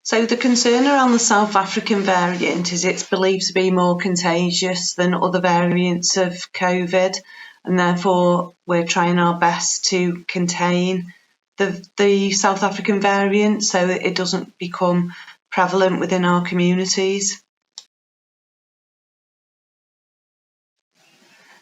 So the concern around the South African variant is it's believed to be more contagious than other variants of COVID, and therefore we're trying our best to contain the South African variant so that it doesn't become prevalent within our communities.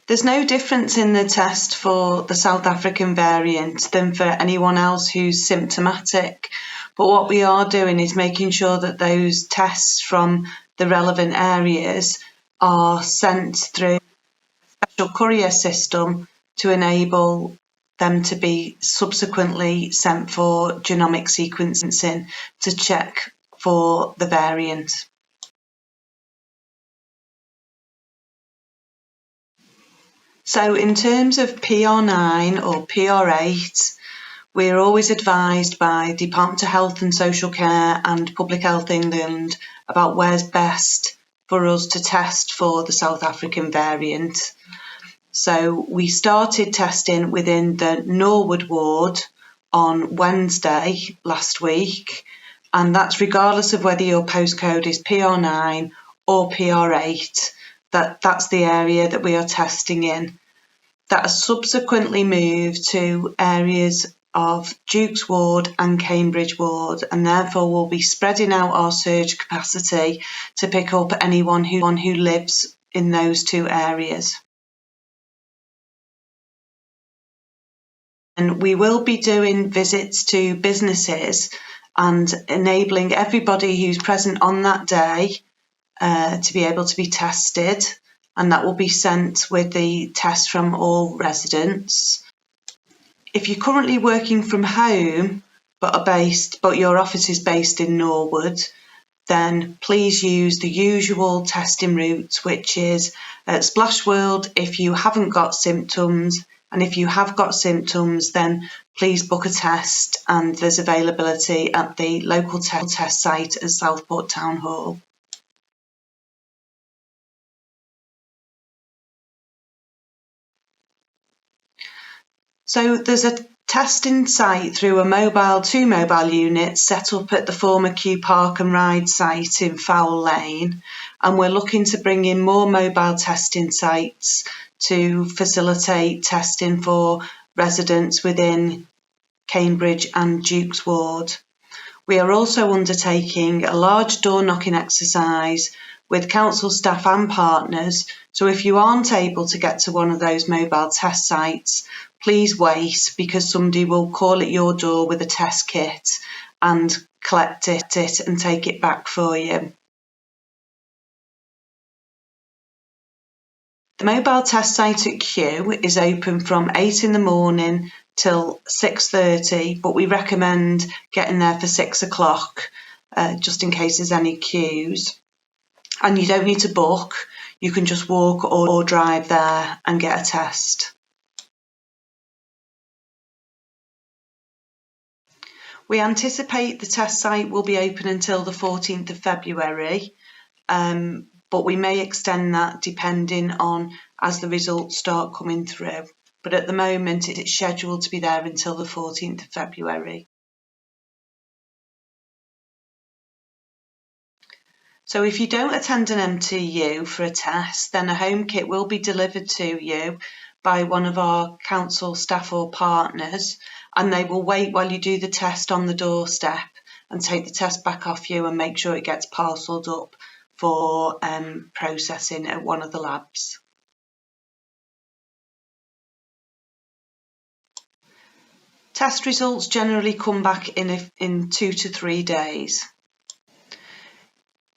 There's no difference in the test for the South African variant than for anyone else who's symptomatic. But what we are doing is making sure that those tests from the relevant areas are sent through a special courier system to enable them to be subsequently sent for genomic sequencing to check for the variant. So in terms of PR9 or PR8, we're always advised by Department of Health and Social Care and Public Health England about where's best for us to test for the South African variant. So we started testing within the Norwood ward on Wednesday last week, and that's regardless of whether your postcode is PR9 or PR8. That's the area that we are testing in. That has subsequently moved to areas of Duke's Ward and Cambridge Ward, and therefore we'll be spreading out our surge capacity to pick up anyone who lives in those two areas. And we will be doing visits to businesses and enabling everybody who's present on that day to be able to be tested, and that will be sent with the test from all residents. If you're currently working from home but your office is based in Norwood, then please use the usual testing routes, which is Splash World if you haven't got symptoms, and if you have got symptoms then please book a test, and there's availability at the local test site at Southport Town Hall. So there's a testing site through two mobile units set up at the former Q Park and Ride site in Fowl Lane, and we're looking to bring in more mobile testing sites to facilitate testing for residents within Cambridge and Duke's Ward. We are also undertaking a large door knocking exercise with council staff and partners, so if you aren't able to get to one of those mobile test sites, please wait, because somebody will call at your door with a test kit and collect it and take it back for you. The mobile test site at Kew is open from 8 in the morning till 6:30, but we recommend getting there for 6 o'clock just in case there's any queues. And you don't need to book, you can just walk or drive there and get a test. We anticipate the test site will be open until the 14th of February, but we may extend that depending on as the results start coming through. But at the moment it's scheduled to be there until the 14th of February. So if you don't attend an MTU for a test, then a home kit will be delivered to you by one of our council staff or partners, and they will wait while you do the test on the doorstep and take the test back off you and make sure it gets parcelled up for processing at one of the labs. Test results generally come back in 2 to 3 days.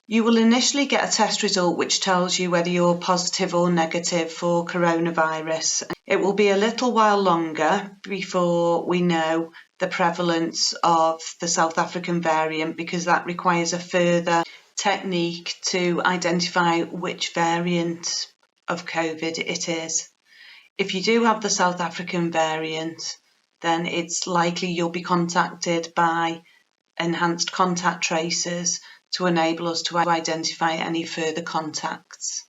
You will initially get a test result which tells you whether you're positive or negative for coronavirus. It will be a little while longer before we know the prevalence of the South African variant, because that requires a further technique to identify which variant of COVID it is. If you do have the South African variant, then it's likely you'll be contacted by enhanced contact tracers to enable us to identify any further contacts.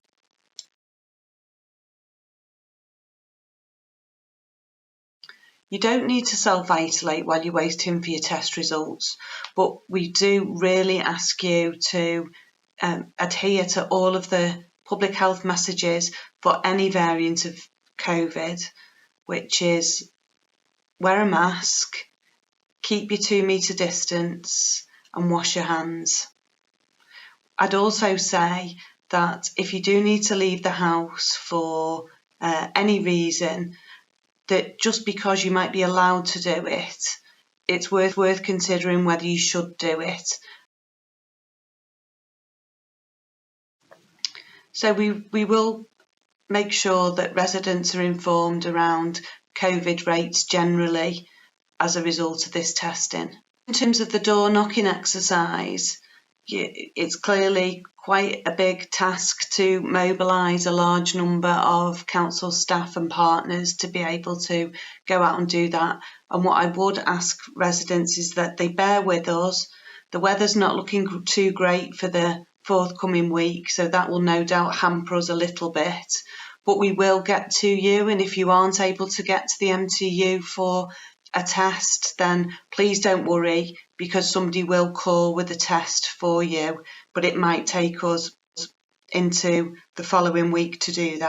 You don't need to self-isolate while you're waiting for your test results, but we do really ask you to adhere to all of the public health messages for any variant of COVID, which is wear a mask, keep your 2 metre distance, and wash your hands. I'd also say that if you do need to leave the house for any reason, that just because you might be allowed to do it, it's worth considering whether you should do it. So we will make sure that residents are informed around COVID rates generally as a result of this testing. In terms of the door knocking exercise, it's clearly quite a big task to mobilise a large number of council staff and partners to be able to go out and do that. And what I would ask residents is that they bear with us. The weather's not looking too great for the forthcoming week, so that will no doubt hamper us a little bit. But we will get to you, and if you aren't able to get to the MTU for a test, then please don't worry, because somebody will call with a test for you, but it might take us into the following week to do that.